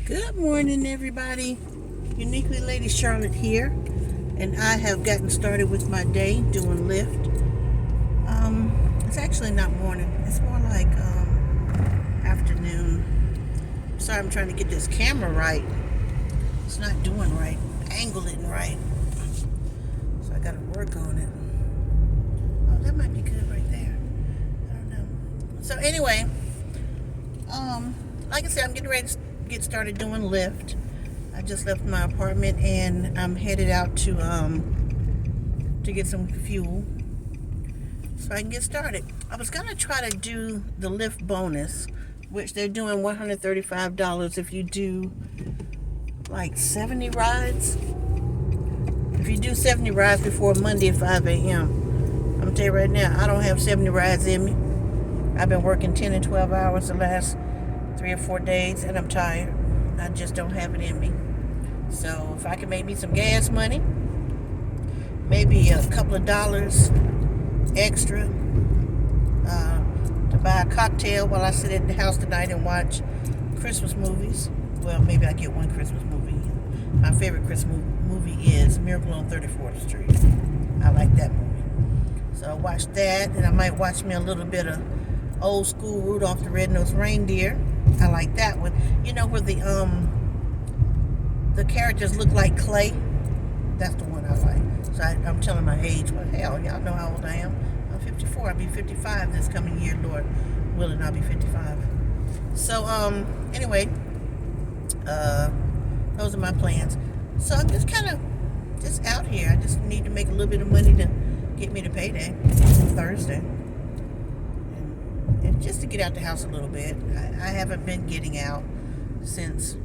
Good morning, everybody. Uniquely Lady Charlotte here, and I have gotten started with my day doing Lyft. It's actually not morning; it's more like afternoon. Sorry, I'm trying to get this camera right. It's not doing right, angling right, so I got to work on it. Oh, that might be good right there. I don't know. So anyway, like I said, I'm getting ready to get started doing Lyft. I just left my apartment and I'm headed out to get some fuel so I can get started. I was gonna try to do the Lyft bonus, which they're doing $135 if you do like 70 rides. If you do 70 rides before Monday at 5 a.m. I'm gonna tell you right now, I don't have 70 rides in me. I've been working 10 and 12 hours the last 3 or 4 days and I'm tired. I just don't have it in me. So if I can make me some gas money, maybe a couple of dollars extra to buy a cocktail while I sit at the house tonight and watch Christmas movies. Well, maybe I get one Christmas movie. My favorite Christmas movie is Miracle on 34th Street. I like that movie. So I watch that, and I might watch me a little bit of old school Rudolph the Red-Nosed Reindeer. I like that one. You know where the characters look like clay? That's the one I like. So I'm telling my age. Well, hell, y'all know how old I am. I'm 54. I'll be 55 this coming year, Lord willing. I'll be 55. So anyway, those are my plans. So I'm just kind of just out here. I just need to make a little bit of money to get me to payday Thursday, and just to get out the house a little bit. I haven't been getting out since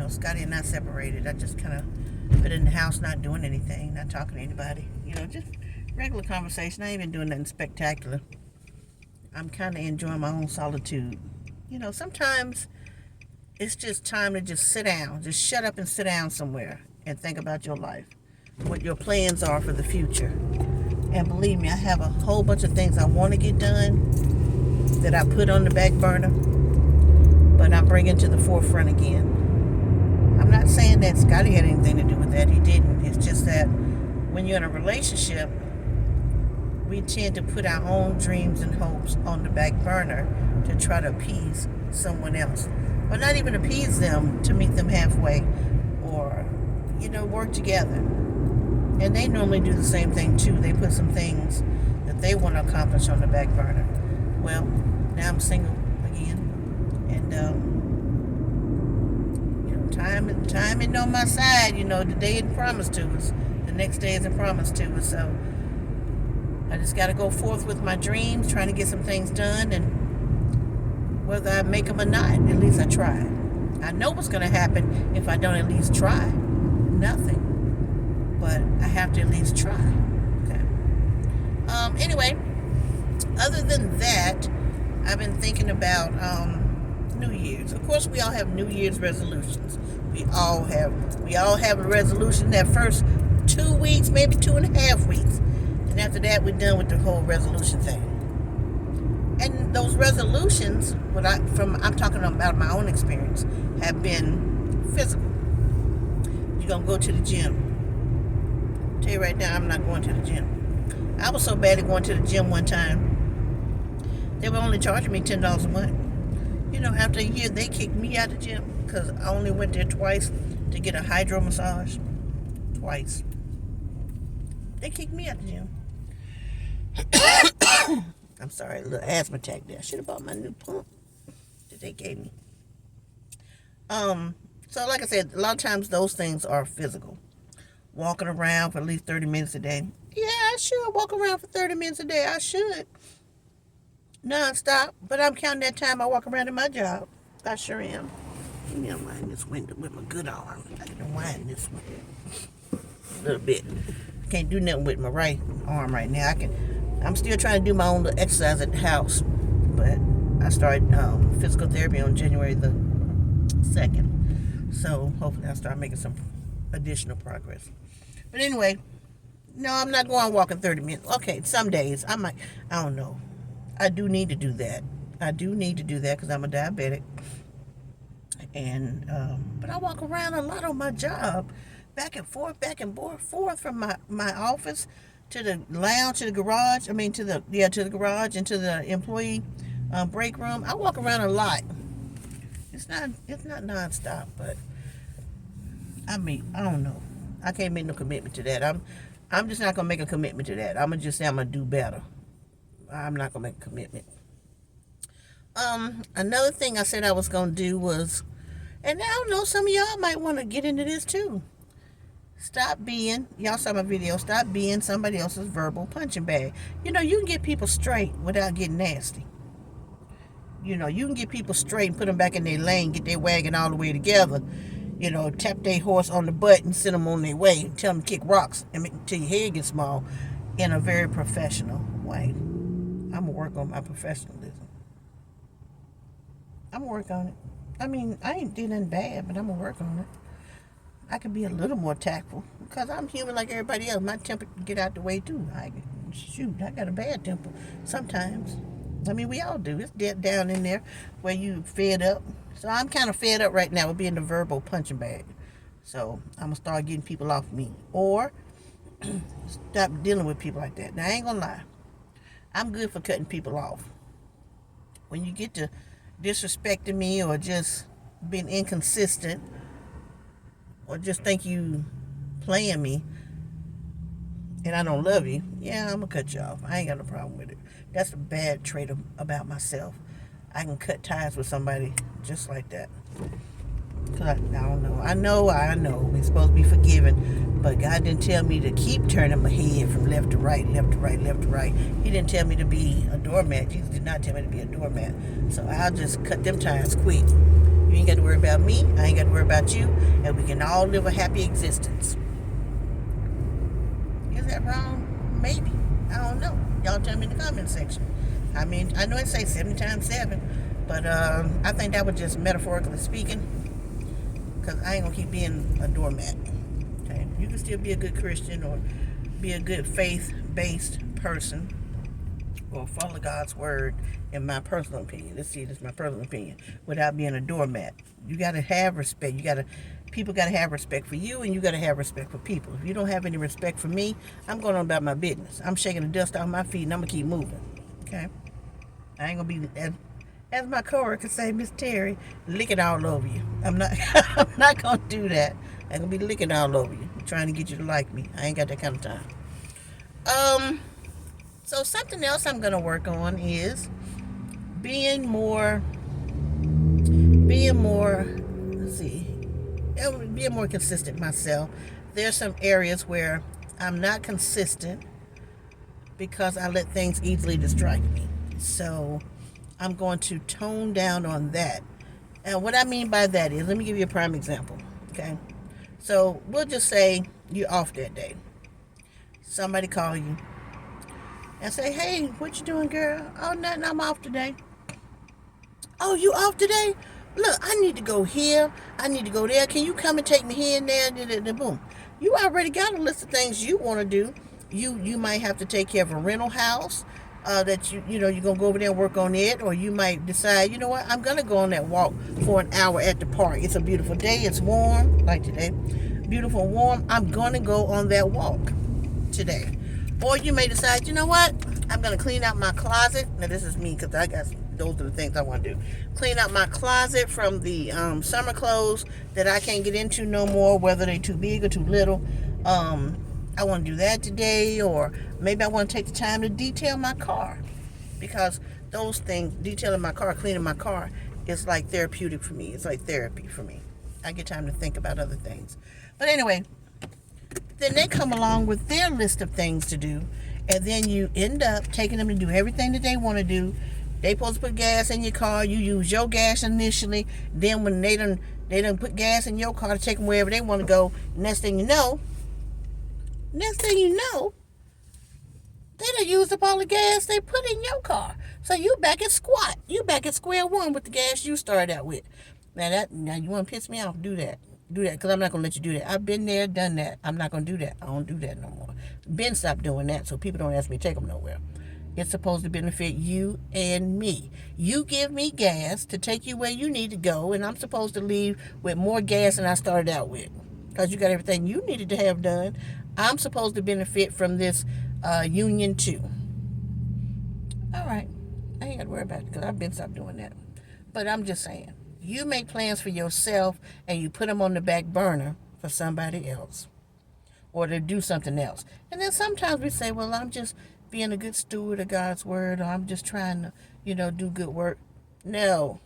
Scotty and I separated. I just kind of been in the house, not doing anything, not talking to anybody. Just regular conversation. I ain't even doing nothing spectacular. I'm kind of enjoying my own solitude. Sometimes it's just time to just sit down, just shut up and sit down somewhere and think about your life, what your plans are for the future. And believe me, I have a whole bunch of things I want to get done that I put on the back burner, but I'm bringing to the forefront again. I'm not saying that Scotty had anything to do with that. He didn't. It's just that when you're in a relationship, we tend to put our own dreams and hopes on the back burner to try to appease someone else. Or not even appease them, to meet them halfway, or, work together. And they normally do the same thing too. They put some things that they want to accomplish on the back burner. Well, now I'm single again. And, time isn't on my side. The day isn't promised to us. The next day isn't promised to us. So I just got to go forth with my dreams, trying to get some things done. And whether I make them or not, at least I tried. I know what's going to happen if I don't at least try. Nothing. But I have to at least try. Okay. Anyway, other than that, I've been thinking about New Year's. Of course, we all have New Year's resolutions. We all have a resolution that first 2 weeks, maybe 2.5 weeks. And after that, we're done with the whole resolution thing. And those resolutions, I'm talking about my own experience, have been physical. You're going to go to the gym. I'll tell you right now, I'm not going to the gym. I was so bad at going to the gym one time. They were only charging me $10 a month. After a year, they kicked me out of the gym because I only went there twice to get a hydro massage. Twice. They kicked me out of the gym. I'm sorry, a little asthma attack there. I should have bought my new pump that they gave me. So like I said, a lot of times those things are physical. Walking around for at least 30 minutes a day. Yeah, I should walk around for 30 minutes a day. I should. Non-stop. But I'm counting that time I walk around in my job. I sure am. Let me unwind this window with my good arm. I can unwind this one a little bit. Can't do nothing with my right arm right now. I'm still trying to do my own little exercise at the house. But I started physical therapy on January the 2nd. So hopefully I'll start making some additional progress. But anyway, no, I'm not going walking 30 minutes. Okay, some days I might. I don't know. I do need to do that. I do need to do that because I'm a diabetic. And but I walk around a lot on my job, back and forth from my office to the lounge, to the garage. I mean, to the garage and to the employee break room. I walk around a lot. It's not nonstop, but I mean, I don't know. I can't make no commitment to that. I'm just not gonna make a commitment to that. I'm gonna just say I'm gonna do better. I'm not gonna make a commitment. Another thing I said I was gonna do was, and I don't know, some of y'all might want to get into this too. Stop being, y'all saw my video, stop being somebody else's verbal punching bag. You know, you can get people straight without getting nasty. You know, you can get people straight and put them back in their lane, get their wagon all the way together. You know, tap their horse on the butt and send them on their way. Tell them to kick rocks until your head gets small in a very professional way. I'm going to work on my professionalism. I'm going to work on it. I mean, I ain't doing nothing bad, but I'm going to work on it. I can be a little more tactful because I'm human like everybody else. My temper can get out the way too. I got a bad temper sometimes. I mean, we all do. It's dead down in there where you fed up. So I'm kind of fed up right now with being the verbal punching bag. So I'm going to start getting people off me. Or stop dealing with people like that. Now, I ain't going to lie. I'm good for cutting people off. When you get to disrespecting me or just being inconsistent or just think you playing me and I don't love you, yeah, I'm going to cut you off. I ain't got no problem with it. That's a bad trait about myself. I can cut ties with somebody just like that. Cause I don't know. I know. We're supposed to be forgiven. But God didn't tell me to keep turning my head from left to right, left to right, left to right. He didn't tell me to be a doormat. Jesus did not tell me to be a doormat. So I'll just cut them ties quick. You ain't got to worry about me. I ain't got to worry about you. And we can all live a happy existence. Is that wrong? Maybe. I don't know. Y'all tell me in the comment section. I mean, I know it says 7 times 7, but I think that was just metaphorically speaking, because I ain't going to keep being a doormat. Okay? You can still be a good Christian or be a good faith-based person or follow God's word, in my personal opinion. This is my personal opinion, without being a doormat. You got to have respect. People got to have respect for you, and you got to have respect for people. If you don't have any respect for me, I'm going on about my business. I'm shaking the dust off my feet, and I'm going to keep moving. Okay? I ain't going to be, as my coworker say, Miss Terry, licking all over you. I'm not I'm not going to do that. I'm going to be licking all over you, trying to get you to like me. I ain't got that kind of time. So something else I'm going to work on is being more, being more consistent myself. There's some areas where I'm not consistent because I let things easily distract me. So I'm going to tone down on that. And what I mean by that is, let me give you a prime example. Okay? So we'll just say you're off that day. Somebody call you and say, hey, what you doing, girl? Oh, nothing, I'm off today. Oh, you off today? Look, I need to go here. I need to go there. Can you come and take me here and there? Boom. You already got a list of things you want to do. You might have to take care of a rental house that you're going to go over there and work on it. Or you might decide, you know what, I'm going to go on that walk for an hour at the park. It's a beautiful day. It's warm, like today. Beautiful and warm. I'm going to go on that walk today. Or you may decide, you know what, I'm going to clean out my closet. Now, this is me because those are the things I want to do. Clean out my closet from the summer clothes that I can't get into no more, whether they're too big or too little. I want to do that today, or maybe I want to take the time to detail my car, because those things, detailing my car, cleaning my car, is like therapeutic for me. It's like therapy for me. I get time to think about other things. But anyway, then they come along with their list of things to do, and then you end up taking them to do everything that they want to do. They supposed to put gas in your car. You use your gas initially. Then when they done put gas in your car to take them wherever they want to go, next thing you know, they done used up all the gas they put in your car. So you back at squat. You back at square one with the gas you started out with. Now you want to piss me off? Do that, because I'm not going to let you do that. I've been there, done that. I'm not going to do that. I don't do that no more. Ben stopped doing that, so people don't ask me to take them nowhere. It's supposed to benefit you and me. You give me gas to take you where you need to go, and I'm supposed to leave with more gas than I started out with. Because you got everything you needed to have done. I'm supposed to benefit from this union too. All right. I ain't got to worry about it because I've been stopped doing that. But I'm just saying, you make plans for yourself and you put them on the back burner for somebody else or to do something else. And then sometimes we say, well, I'm just being a good steward of God's word, or I'm just trying to, do good work. No,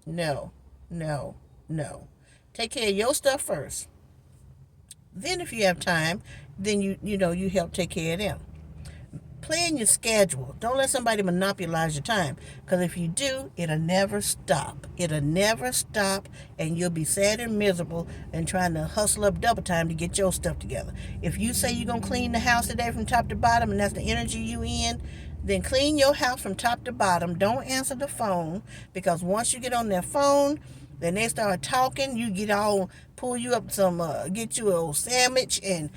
no, no, no. Take care of your stuff first. Then if you have time, then you help take care of them. Plan your schedule. Don't let somebody monopolize your time. Because if you do, it'll never stop. It'll never stop, and you'll be sad and miserable and trying to hustle up double time to get your stuff together. If you say you're going to clean the house today from top to bottom, and that's the energy you in, then clean your house from top to bottom. Don't answer the phone, because once you get on their phone, then they start talking. You get all, pull you up some, get you a old sandwich and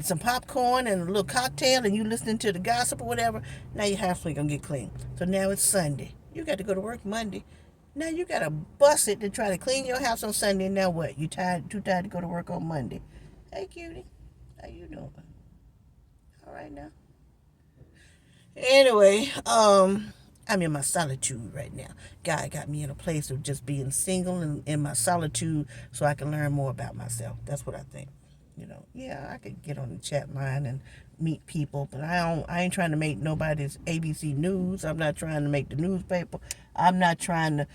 some popcorn and a little cocktail, and you listening to the gossip or whatever. Now your house ain't gonna get clean. So now it's Sunday. You got to go to work Monday. Now you gotta bust it to try to clean your house on Sunday. And now what? You too tired to go to work on Monday. Hey, cutie, how you doing? All right now. Anyway, I'm in my solitude right now. God got me in a place of just being single and in my solitude so I can learn more about myself. That's what I think. Yeah, I could get on the chat line and meet people, but I ain't trying to make nobody's ABC News. I'm not trying to make the newspaper. I'm not trying to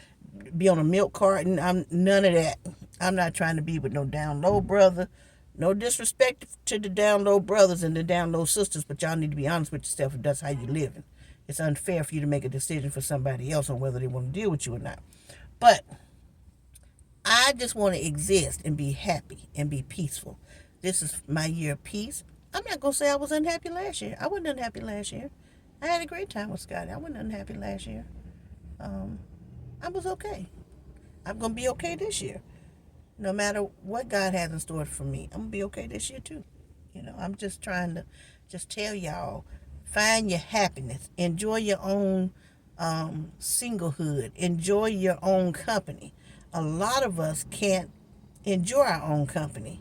be on a milk carton. I'm none of that. I'm not trying to be with no down low brother. No disrespect to the down low brothers and the down low sisters, but y'all need to be honest with yourself if that's how you're living. It's unfair for you to make a decision for somebody else on whether they want to deal with you or not. But I just want to exist and be happy and be peaceful. This is my year of peace. I'm not going to say I was unhappy last year. I wasn't unhappy last year. I had a great time with Scotty. I wasn't unhappy last year. I was okay. I'm going to be okay this year. No matter what God has in store for me, I'm going to be okay this year too. I'm just trying to just tell y'all, find your happiness. Enjoy your own singlehood. Enjoy your own company. A lot of us can't enjoy our own company.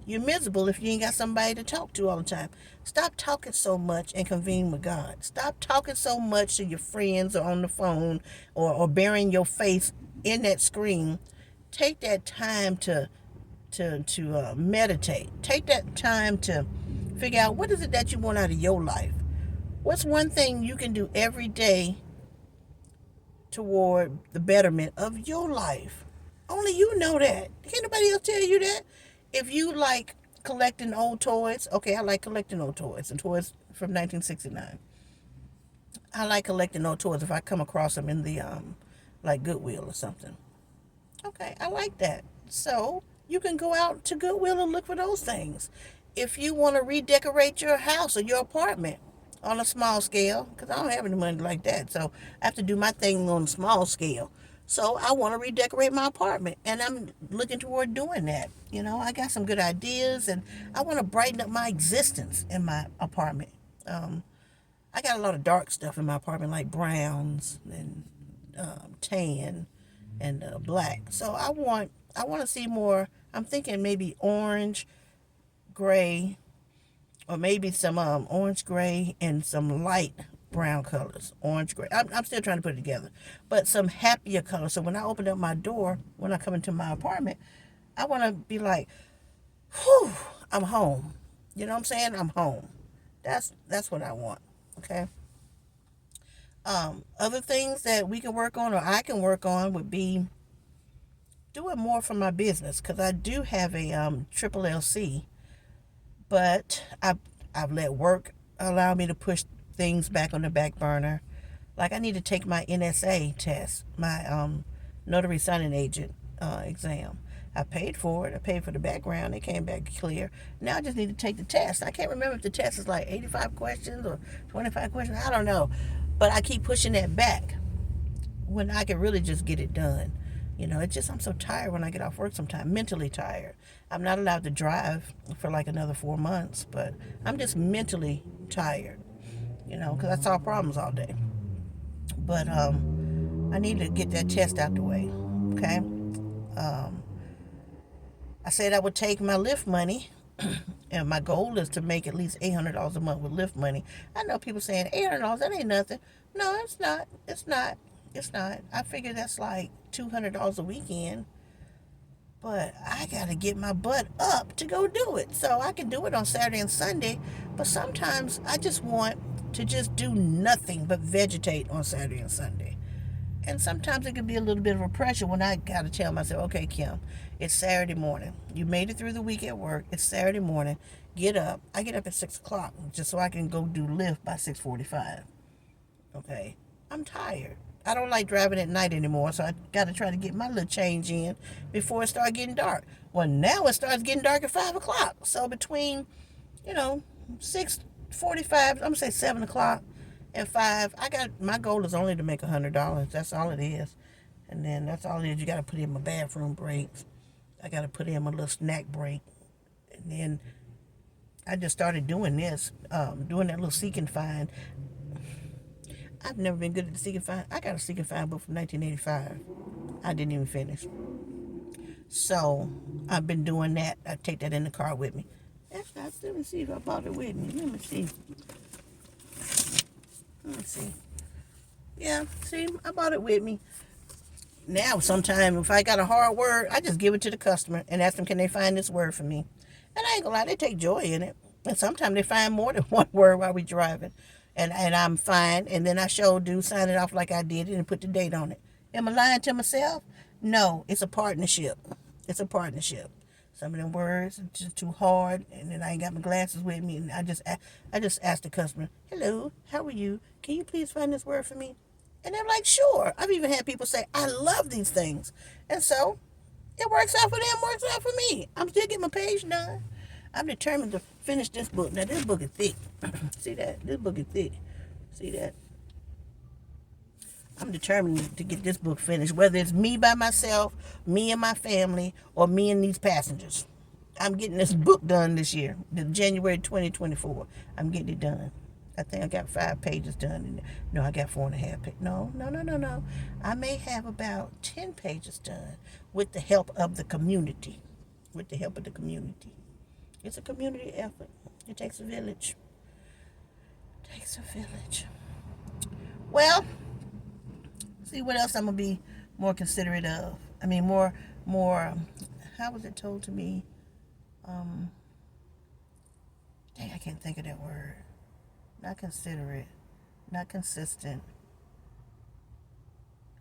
You're miserable if you ain't got somebody to talk to all the time. Stop talking so much and convene with God. Stop talking so much to your friends or on the phone or burying your face in that screen. Take that time to meditate. Take that time to figure out what is it that you want out of your life. What's one thing you can do every day toward the betterment of your life? Only you know that. Can't nobody else tell you that? If you like collecting old toys, okay, I like collecting old toys and toys from 1969. I like collecting old toys if I come across them in the like Goodwill or something. Okay, I like that. So you can go out to Goodwill and look for those things. If you want to redecorate your house or your apartment on a small scale, because I don't have any money like that, so I have to do my thing on a small scale. So I want to redecorate my apartment, and I'm looking toward doing that. I got some good ideas, and I want to brighten up my existence in my apartment. I got a lot of dark stuff in my apartment, like browns and tan and black. So I want to see more. I'm thinking maybe orange, gray, or maybe some orange gray and some light brown colors. Orange gray. I'm still trying to put it together, but some happier colors. So when I open up my door, when I come into my apartment, I want to be like, whew, I'm home. You know what I'm saying? I'm home. That's what I want. Okay. Other things that we can work on or I can work on would be doing more for my business, because I do have a triple LC, but I've let work allow me to push things back on the back burner. Like I need to take my NSA test, my notary signing agent exam. I paid for it. I paid for the background. It came back clear. Now I just need to take the test. I can't remember if the test is like 85 questions or 25 questions. I don't know. But I keep pushing that back when I can really just get it done. It's just I'm so tired when I get off work sometimes, mentally tired. I'm not allowed to drive for like another 4 months, but I'm just mentally tired. because I solve problems all day. But I need to get that test out the way. Okay. I said I would take my Lyft money, and my goal is to make at least $800 a month with Lyft money. I know people saying $800, that ain't nothing. No, it's not. It's not. It's not. I figure that's like $200 a weekend. But I got to get my butt up to go do it. So I can do it on Saturday and Sunday. But sometimes I just want to just do nothing but vegetate on Saturday and Sunday. And sometimes it can be a little bit of a pressure when I got to tell myself, okay, Kim, it's Saturday morning. You made it through the week at work. It's Saturday morning. Get up. I get up at 6 o'clock just so I can go do Lyft by 6:45. Okay? I'm tired. I don't like driving at night anymore, so I got to try to get my little change in before it starts getting dark. Well, now it starts getting dark at 5 o'clock. So between, 6:45, I'm going to say 7 o'clock and 5, my goal is only to make $100. That's all it is. And then that's all it is. You got to put in my bathroom breaks. I got to put in my little snack break. And then I just started doing this, doing that little seek and find. I've never been good at the seek and find. I got a seek and find book from 1985. I didn't even finish. So I've been doing that. I take that in the car with me. Let me see if I brought it with me. Let me see. Yeah, see, I brought it with me. Now, sometime if I got a hard word, I just give it to the customer and ask them, can they find this word for me? And I ain't gonna lie, they take joy in it. And sometimes they find more than one word while we driving. And I'm fine. And then I do sign it off like I did it and put the date on it. Am I lying to myself? No, it's a partnership. It's a partnership. Some of them words are just too hard, and then I ain't got my glasses with me, and I just ask the customer, hello, how are you? Can you please find this word for me? And they're like, sure. I've even had people say, I love these things. And so it works out for them, works out for me. I'm still getting my page done. I'm determined to finish this book. Now, this book is thick. See that? This book is thick. See that? I'm determined to get this book finished, whether it's me by myself, me and my family, or me and these passengers. I'm getting this book done this year, January 2024. I'm getting it done. I think I got 5 pages done. No, I got 4.5 pages. No. I may have about 10 pages done with the help of the community. With the help of the community. It's a community effort. It takes a village. It takes a village. Well, see what else I'm going to be more considerate of. I mean, more, how was it told to me? Dang, I can't think of that word. Not considerate, not consistent.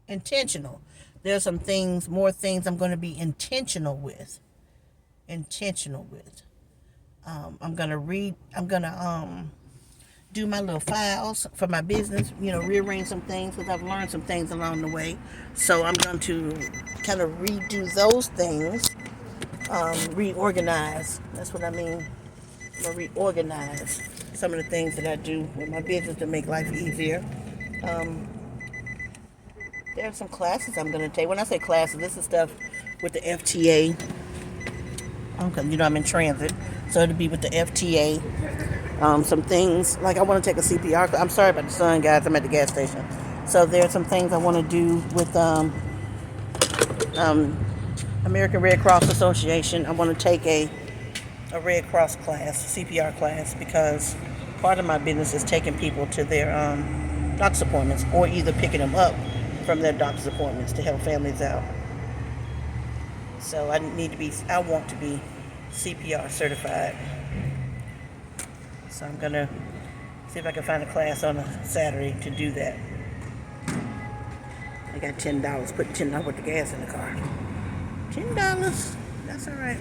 Intentional. There's some things, more things I'm going to be intentional with. I'm going to do my little files for my business, rearrange some things because I've learned some things along the way. So I'm going to kind of redo those things, reorganize. That's what I mean. I'm going to reorganize some of the things that I do with my business to make life easier. There are some classes I'm going to take. When I say classes, this is stuff with the FTA. Because, I'm in transit. So it'll be with the FTA. Some things, like I want to take a CPR. I'm sorry about the sun, guys. I'm at the gas station. So there are some things I want to do with American Red Cross Association. I want to take a Red Cross class, CPR class, because part of my business is taking people to their doctor's appointments or either picking them up from their doctor's appointments to help families out. So I want to be CPR certified. So I'm going to see if I can find a class on a Saturday to do that. I got $10. Put $10 with the gas in the car. $10. That's all right.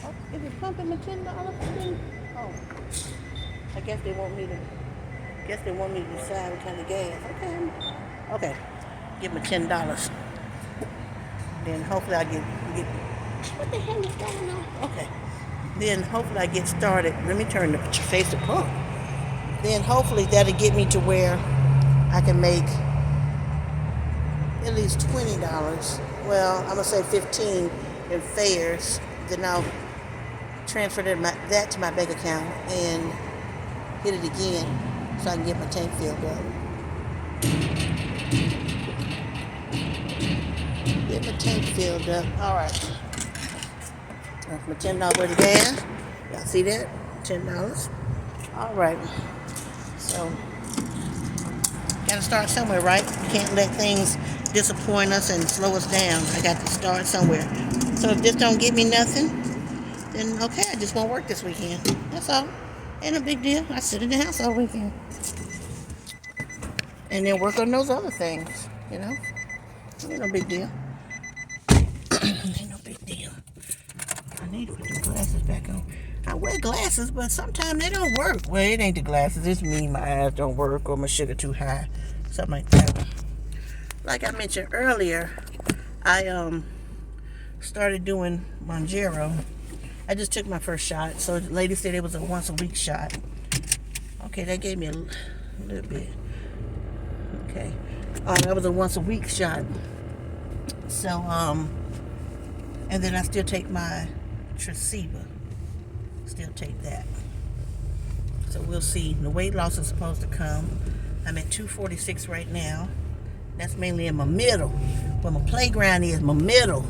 Oh, is it pumping the $10 thing? Oh. I guess they want me to decide what kind of gas. Okay. Give me $10. Then hopefully I get what the hell is going on? Okay. Then hopefully I get started. Let me turn the face to pump. Then hopefully that'll get me to where I can make at least $20. Well, I'm gonna say $15 in fares. Then I'll transfer that to my bank account and hit it again so I can get my tank filled up. Get my tank filled up. All right. That's my $10 worth of gas. Y'all see that? $10. All right. So, gotta start somewhere, right? You can't let things disappoint us and slow us down. I got to start somewhere. So if this don't get me nothing, then okay, I just won't work this weekend. That's all. Ain't a big deal. I sit in the house all weekend. And then work on those other things, you know? Ain't no big deal. Ain't no big deal. I need to put the glasses back on. I wear glasses, but sometimes they don't work. Well, it ain't the glasses. It's me. My eyes don't work or my sugar too high. Something like that. Like I mentioned earlier, I started doing Mounjaro. I just took my first shot. So the lady said it was a once a week shot. Okay, that gave me a little bit. Okay. That was a once a week shot. So, and then I still take my Tresiba. Still take that. So we'll see. The weight loss is supposed to come. I'm at 246 right now. That's mainly in my middle. Where my playground is, my middle.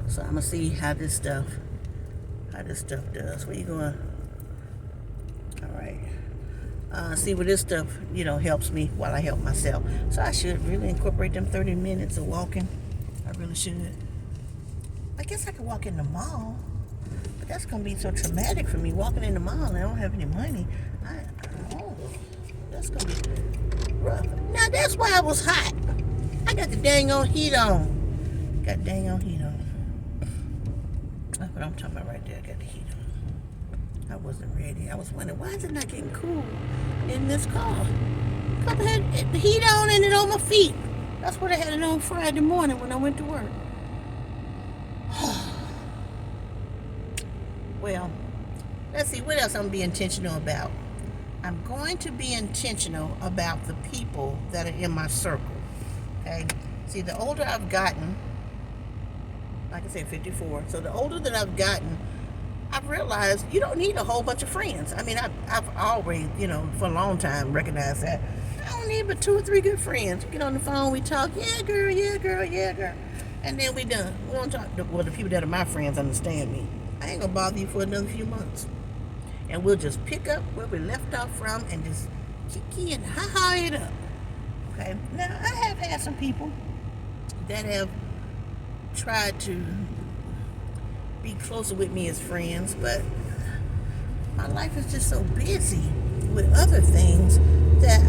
So I'm gonna see how this stuff does. Where you going? All right. See where this stuff, helps me while I help myself. So I should really incorporate them 30 minutes of walking. I really should. I guess I could walk in the mall. But that's going to be so traumatic for me, walking in the mall and I don't have any money. That's going to be rough. Now, that's why I was hot. I got the dang on heat on. That's what I'm talking about right there. I got the heat on. I wasn't ready. I was wondering, why is it not getting cool in this car? Because I had the heat on and it on my feet. That's what I had it on Friday morning when I went to work. Well, let's see, what else I'm going to be intentional about? I'm going to be intentional about the people that are in my circle. Okay? See, the older I've gotten, like I said, 54. So the older that I've gotten, I've realized you don't need a whole bunch of friends. I mean, I've always, for a long time recognized that. I don't need but 2 or 3 good friends. We get on the phone, we talk, yeah, girl, yeah, girl, yeah, girl. And then we done. We don't talk, well, the people that are my friends understand me. I ain't gonna bother you for another few months. And we'll just pick up where we left off from and just kick and ha-ha it up. Okay? Now, I have had some people that have tried to be closer with me as friends, but my life is just so busy with other things that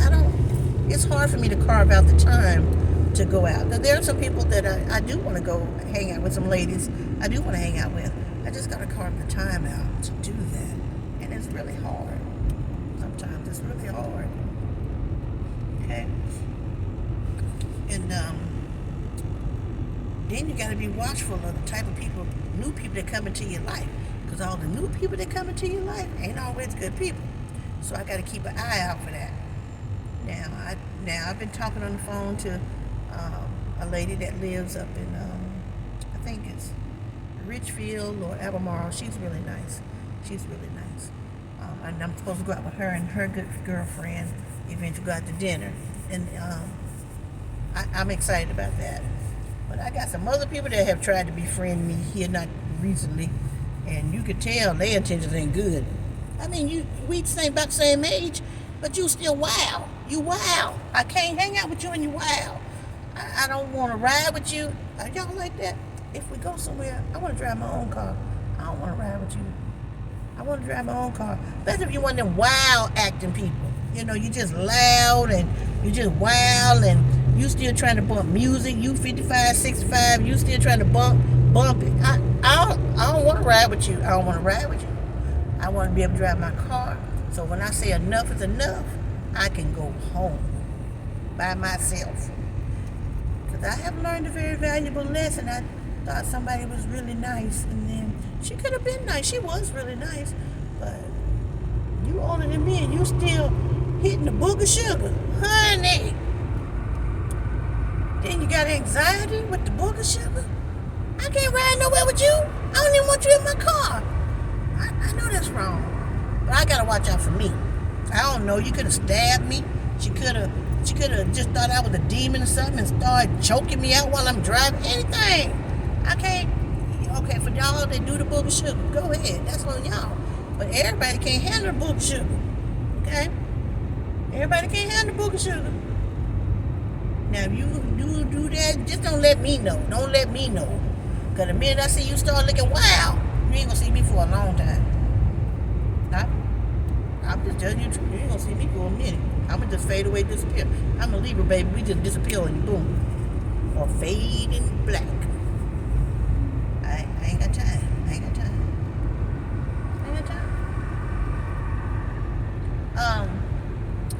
it's hard for me to carve out the time to go out. Now, there are some people that I do want to go hang out with, some ladies I do want to hang out with. I just got to carve the time out to do that. And it's really hard. Sometimes it's really hard. Okay? And then you got to be watchful of the type of people, new people that come into your life. Because all the new people that come into your life ain't always good people. So I got to keep an eye out for that. Now I've been talking on the phone to a lady that lives up in, I think it's Richfield or Albemarle. She's really nice. And I'm supposed to go out with her and her good girlfriend, eventually go out to dinner. And I'm excited about that. But I got some other people that have tried to befriend me here, not recently, and you could tell their intentions ain't good. I mean, we about the same age, but you still wild. You wild. I can't hang out with you and you wild. I don't want to ride with you. Are y'all like that? If we go somewhere, I want to drive my own car. I don't want to ride with you. I want to drive my own car. That's if you're one of them wild acting people. You just loud and you just wild and you still trying to bump music. You 55, 65, you still trying to bump it. I don't want to ride with you. I don't want to ride with you. I want to be able to drive my car. So when I say enough is enough, I can go home by myself. Because I have learned a very valuable lesson. I thought somebody was really nice, and then she could have been nice. She was really nice, but you older than me and you still hitting the booger sugar, honey. Then you got anxiety with the booger sugar. I can't ride nowhere with you. I don't even want you in my car. I know that's wrong, but I gotta watch out for me. I don't know. You could have stabbed me. She could have just thought I was a demon or something and started choking me out while I'm driving. Anything. I can't. Okay, for y'all that do the booger sugar, go ahead. That's on y'all. But everybody can't handle the booger sugar. Okay? Everybody can't handle booger sugar. Now, if you do that, just don't let me know. Don't let me know. Because the minute I see you start looking wild, you ain't going to see me for a long time. I'm just telling you the truth. You ain't going to see me for a minute. I'm going to just fade away, disappear. I'm a Libra, baby. We just disappear and boom. Or fade in black. I ain't got time. I ain't got time.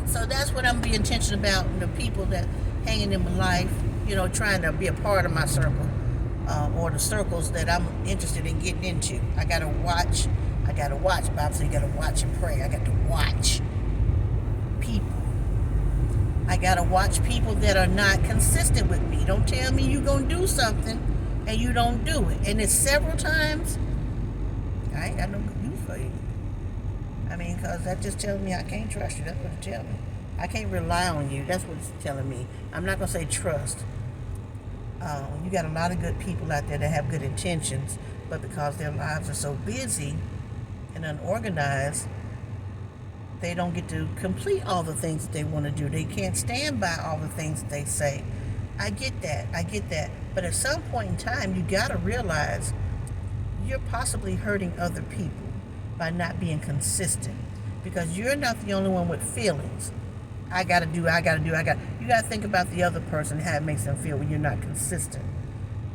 So that's what I'm being intentional about. The people that hanging in my life, trying to be a part of my circle, or the circles that I'm interested in getting into. I gotta watch. Bob said you gotta watch and pray. I got to watch people. I gotta watch people that are not consistent with me. Don't tell me you're gonna do something and you don't do it. And it's several times. I ain't got no good use for you. Because that just tells me I can't trust you. That's what it's telling me. I can't rely on you. That's what it's telling me. I'm not going to say trust. You got a lot of good people out there that have good intentions, but because their lives are so busy and unorganized, they don't get to complete all the things that they want to do. They can't stand by all the things that they say. I get that. But at some point in time, you got to realize you're possibly hurting other people by not being consistent, because you're not the only one with feelings. I gotta do. You gotta think about the other person, how it makes them feel when you're not consistent,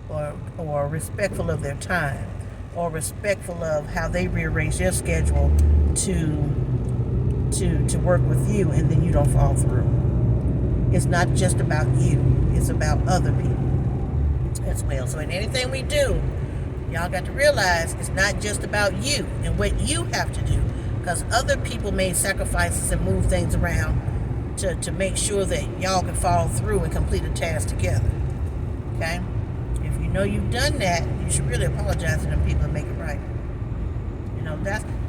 or respectful of their time, or respectful of how they rearrange their schedule to work with you, and then you don't fall through. It's not just about you; it's about other people as well. So in anything we do, y'all got to realize it's not just about you and what you have to do, because other people made sacrifices and move things around to make sure that y'all can follow through and complete a task together. Okay? If you know you've done that, you should really apologize to them people and make it right.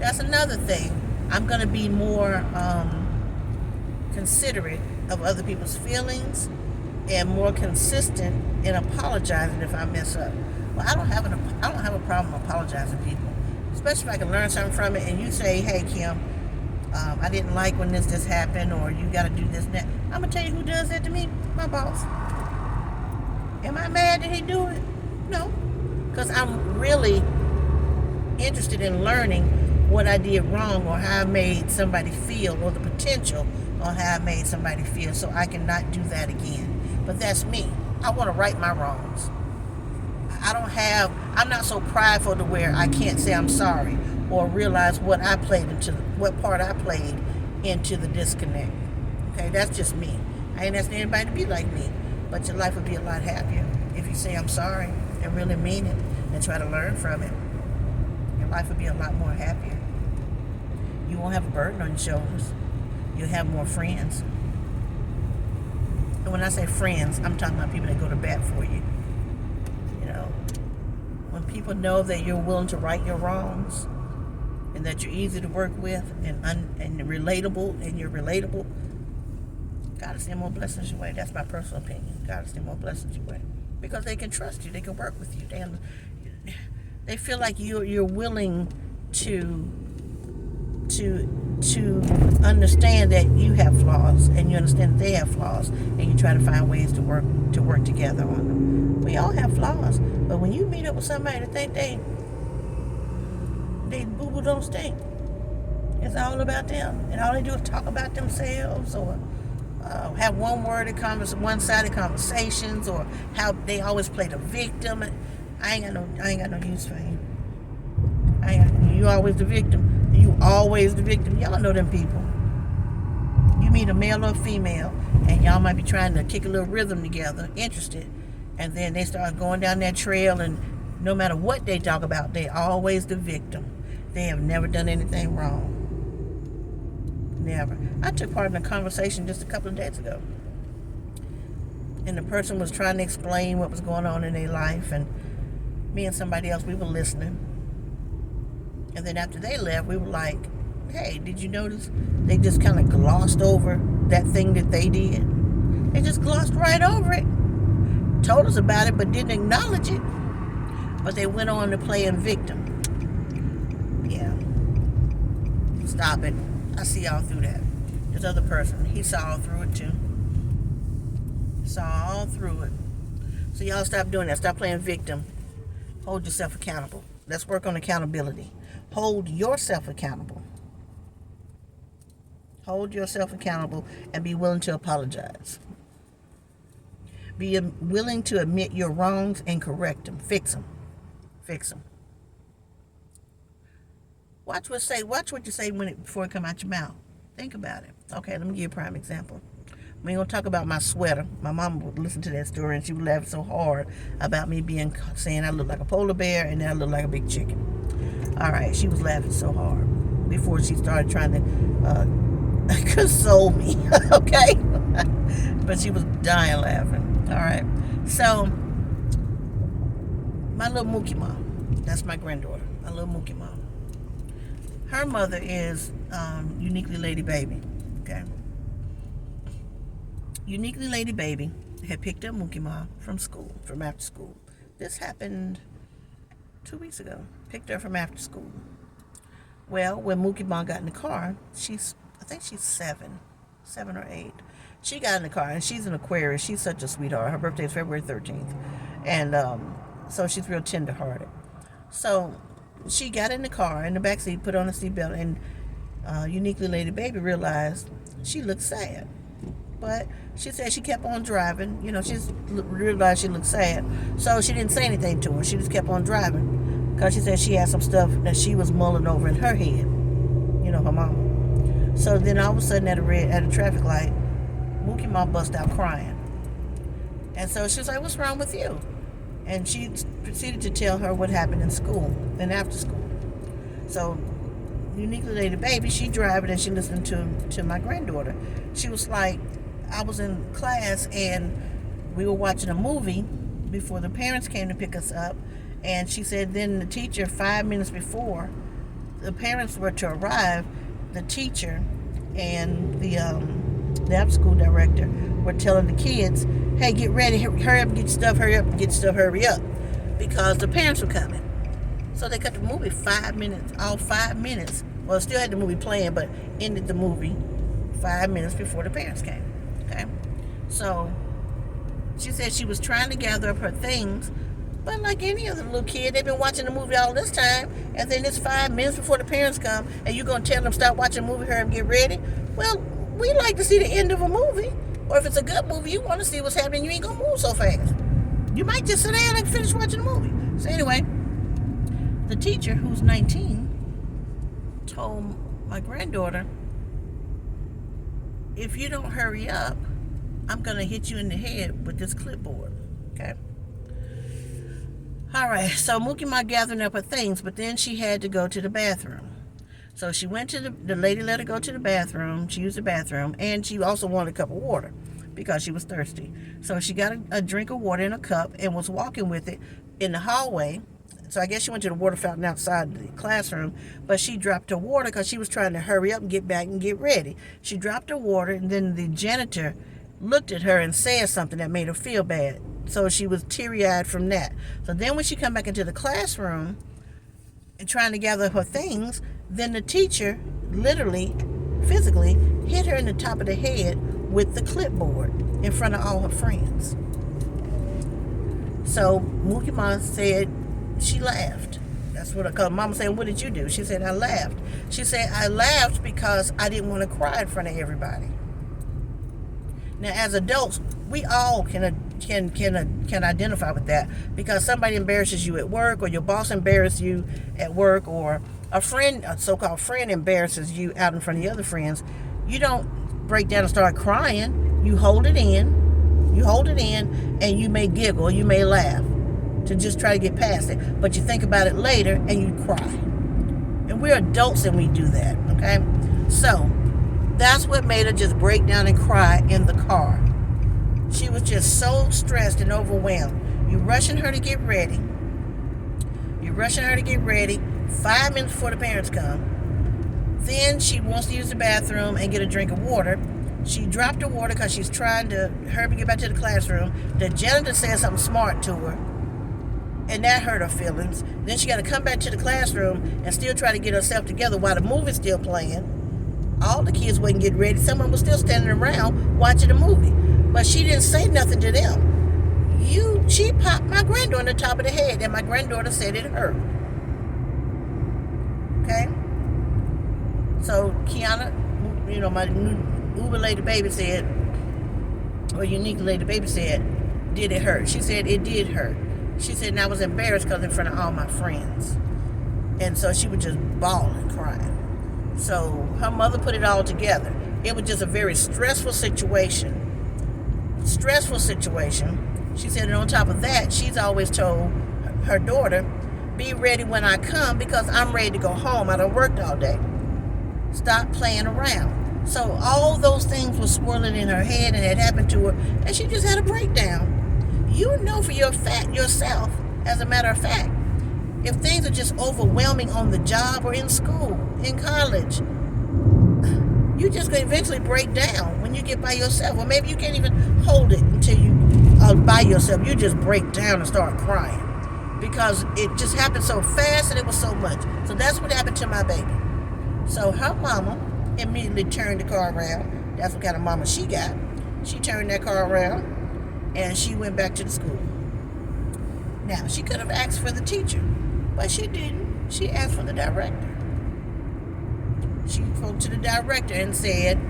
That's another thing. I'm going to be more considerate of other people's feelings and more consistent in apologizing if I mess up. Well, I don't have a problem apologizing to people, especially if I can learn something from it. And you say, "Hey, Kim, I didn't like when this happened," or "You got to do this and that." I'm gonna tell you who does that to me. My boss. Am I mad that he do it? No, because I'm really interested in learning what I did wrong, or how I made somebody feel, or the potential on how I made somebody feel, so I can not do that again. But that's me. I want to right my wrongs. I'm not so prideful to where I can't say I'm sorry or realize what part I played into the disconnect. Okay, that's just me. I ain't asking anybody to be like me, but your life would be a lot happier if you say I'm sorry and really mean it and try to learn from it. Your life would be a lot more happier. You won't have a burden on your shoulders. You'll have more friends. And when I say friends, I'm talking about people that go to bat for you. When people know that you're willing to right your wrongs, and that you're easy to work with, and relatable, and you're relatable, God will send more blessings your way. That's my personal opinion. God will send more blessings your way, because they can trust you. They can work with you. They feel like you're willing to understand that you have flaws, and you understand that they have flaws, and you try to find ways to work together on them. We all have flaws, but when you meet up with somebody that think they boo-boo don't stink, it's all about them, and all they do is talk about themselves, or have one-sided conversations, or how they always play the victim. I ain't got no use for you. You always the victim. You always the victim. Y'all know them people. You meet a male or a female, and y'all might be trying to kick a little rhythm together, interested, and then they start going down that trail, and no matter what they talk about, they always the victim. They have never done anything wrong. Never. I took part in a conversation just a couple of days ago, and the person was trying to explain what was going on in their life, and me and somebody else, we were listening. And then after they left, we were like, hey, did you notice they just kind of glossed over that thing that they did? They just glossed right over it. Told us about it, but didn't acknowledge it. But they went on to playing victim. Yeah. Stop it. I see all through that. This other person, he saw all through it too. Saw all through it. So y'all stop doing that. Stop playing victim. Hold yourself accountable. Let's work on accountability. Hold yourself accountable. Hold yourself accountable and be willing to apologize. Be willing to admit your wrongs and correct them. Fix them. Fix them. Watch what you say before it come out your mouth. Think about it. Okay, let me give you a prime example. We ain't gonna talk about my sweater. My mom would listen to that story and she would laugh so hard about me saying I look like a polar bear and then I look like a big chicken. All right, she was laughing so hard before she started trying to console me. Okay, but she was dying laughing. All right, so my little Mookie mom, that's my granddaughter, my little Mookie mom. Her mother is Uniquely Lady Baby. Okay. Uniquely Lady Baby had picked up Mookie Ma from after school. This happened 2 weeks ago. Picked her from after school. Well, when Mookie Ma got in the car, I think she's 7 or 8. She got in the car, and she's an Aquarius. She's such a sweetheart. Her birthday is February 13th. And so she's real tender-hearted. So she got in the car, in the back seat, put on a seatbelt, and Uniquely Lady Baby realized she looked sad. But she said she kept on driving. You know, she just realized she looked sad. So she didn't say anything to her. She just kept on driving. Because she said she had some stuff that she was mulling over in her head. You know, her mama. So then all of a sudden at a traffic light, Mookie Ma bust out crying. And so she was like, "What's wrong with you?" And she proceeded to tell her what happened in school and after school. So Uniquely Lady Baby, she driving and she listened to my granddaughter. She was like, I was in class and we were watching a movie before the parents came to pick us up, and she said then the teacher, 5 minutes before the parents were to arrive, the teacher and the after school director were telling the kids, "Hey, get ready, hurry up, get your stuff, hurry up, get your stuff, hurry up," because the parents were coming. So they cut the movie 5 minutes, all 5 minutes. Well, still had the movie playing, but ended the movie 5 minutes before the parents came. Okay, so she said she was trying to gather up her things, but like any other little kid, they've been watching the movie all this time, and then it's 5 minutes before the parents come, and you're gonna tell them stop watching the movie, hurry and get ready. Well, we like to see the end of a movie, or if it's a good movie, you want to see what's happening. You ain't gonna move so fast. You might just sit down and finish watching the movie. So anyway, the teacher, who's 19, told my granddaughter, "If you don't hurry up, I'm going to hit you in the head with this clipboard." Okay? All right, so Mookie Ma gathering up her things, but then she had to go to the bathroom. So she went to the lady let her go to the bathroom. She used the bathroom, and she also wanted a cup of water because she was thirsty. So she got a drink of water in a cup and was walking with it in the hallway. So I guess she went to the water fountain outside the classroom, but she dropped her water because she was trying to hurry up and get back and get ready. She dropped her water, and then the janitor looked at her and said something that made her feel bad. So she was teary-eyed from that. So then when she come back into the classroom and trying to gather her things, then the teacher literally, physically, hit her in the top of the head with the clipboard in front of all her friends. So Mookie Ma said, she laughed. That's what I call Mama saying, "What did you do?" She said, "I laughed." She said, "I laughed because I didn't want to cry in front of everybody." Now, as adults, we all can identify with that, because somebody embarrasses you at work, or your boss embarrasses you at work, or a so-called friend embarrasses you out in front of the other friends. You don't break down and start crying. You hold it in. And you may giggle, you may laugh to just try to get past it, but you think about it later and you cry. And we're adults and we do that, okay? So that's what made her just break down and cry in the car. She was just so stressed and overwhelmed. You're rushing her to get ready. 5 minutes before the parents come. Then she wants to use the bathroom and get a drink of water. She dropped the water because she's trying to hurry up and get back to the classroom. The janitor said something smart to her, and that hurt her feelings. Then she got to come back to the classroom and still try to get herself together while the movie's still playing. All the kids wasn't getting ready. Someone was still standing around watching the movie. But she didn't say nothing to them. She popped my granddaughter on the top of the head, and my granddaughter said it hurt. Okay? So Kiana, my Uber lady baby said, or unique lady baby said, did it hurt? She said it did hurt. She said, and I was embarrassed because in front of all my friends. And so she was just bawling, crying. So her mother put it all together. It was just a very stressful situation. She said, and on top of that, she's always told her daughter, be ready when I come because I'm ready to go home. I done worked all day. Stop playing around. So all those things were swirling in her head and had happened to her, and she just had a breakdown. You know for yourself, as a matter of fact, if things are just overwhelming on the job or in school, in college, you're just going to eventually break down when you get by yourself. Or maybe you can't even hold it until you are by yourself. You just break down and start crying because it just happened so fast and it was so much. So that's what happened to my baby. So her mama immediately turned the car around. That's what kind of mama she got. She turned that car around and she went back to the school. Now, she could have asked for the teacher, but she didn't. She asked for the director. She spoke to the director and said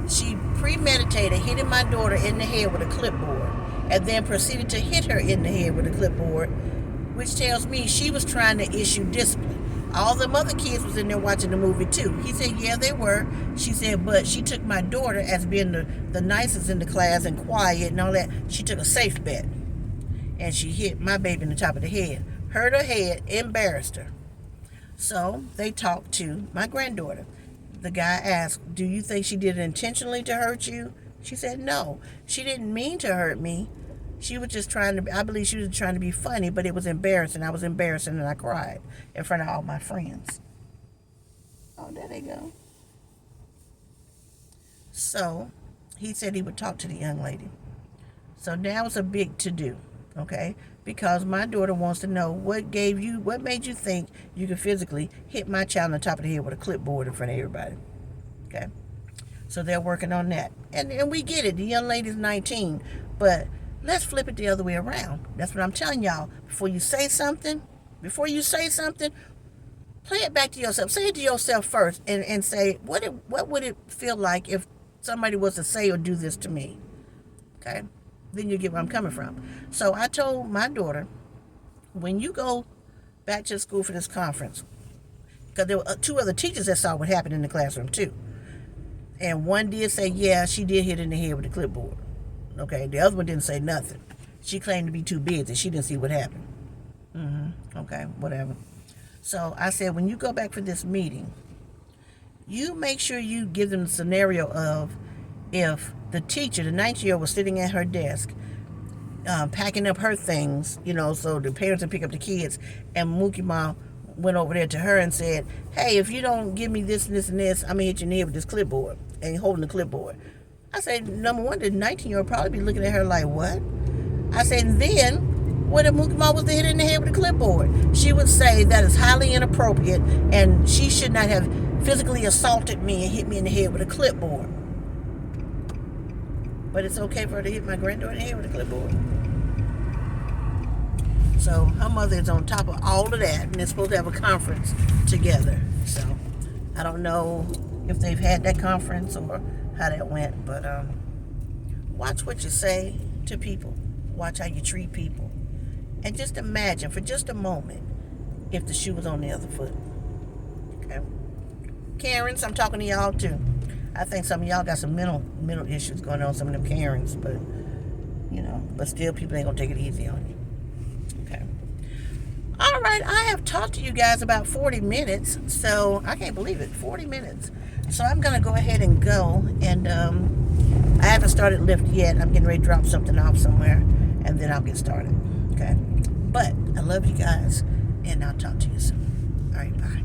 she premeditated hitting my daughter in the head with a clipboard and then proceeded to hit her in the head with a clipboard, which tells me she was trying to issue discipline. All the other kids was in there watching the movie too. He said, yeah, they were. She said, but she took my daughter as being the nicest in the class and quiet and all that. She took a safe bet. And she hit my baby in the top of the head. Hurt her head, embarrassed her. So they talked to my granddaughter. The guy asked, do you think she did it intentionally to hurt you? She said, no. She didn't mean to hurt me. She was just I believe she was trying to be funny, but it was embarrassing. I was embarrassed and I cried in front of all my friends. Oh, there they go. So he said he would talk to the young lady. So now it's a big to-do, okay? Because my daughter wants to know what made you think you could physically hit my child on the top of the head with a clipboard in front of everybody, okay? So they're working on that. And we get it. The young lady's 19, but let's flip it the other way around. That's what I'm telling y'all. Before you say something, play it back to yourself. Say it to yourself first and say, what would it feel like if somebody was to say or do this to me? Okay? Then you get where I'm coming from. So I told my daughter, when you go back to school for this conference, because there were two other teachers that saw what happened in the classroom too. And one did say, yeah, she did hit in the head with the clipboard. Okay, the other one didn't say nothing. She claimed to be too busy. She didn't see what happened. Okay, whatever. So I said, when you go back for this meeting, you make sure you give them the scenario of if the teacher, the 19-year-old, was sitting at her desk, packing up her things, so the parents would pick up the kids, and Mookie Mom went over there to her and said, hey, if you don't give me this and this and this, I'm going to hit you in the head with this clipboard, and holding the clipboard. I said, number one, the 19-year-old probably be looking at her like, what? I said, and then, what if Mookie Mom was to hit her in the head with a clipboard? She would say that is highly inappropriate, and she should not have physically assaulted me and hit me in the head with a clipboard. But it's okay for her to hit my granddaughter in the head with a clipboard. So her mother is on top of all of that, and they're supposed to have a conference together. So I don't know if they've had that conference or how that went, but watch what you say to people. Watch how you treat people. And just imagine for just a moment if the shoe was on the other foot. Okay? Karens, I'm talking to y'all too. I think some of y'all got some mental issues going on, some of them Karens, but but still people ain't gonna take it easy on you. Okay. All right, I have talked to you guys about 40 minutes, so I can't believe it, 40 minutes. So I'm gonna go ahead and go, and I haven't started Lyft yet. I'm getting ready to drop something off somewhere, and then I'll get started. Okay. But I love you guys, and I'll talk to you soon. All right, bye.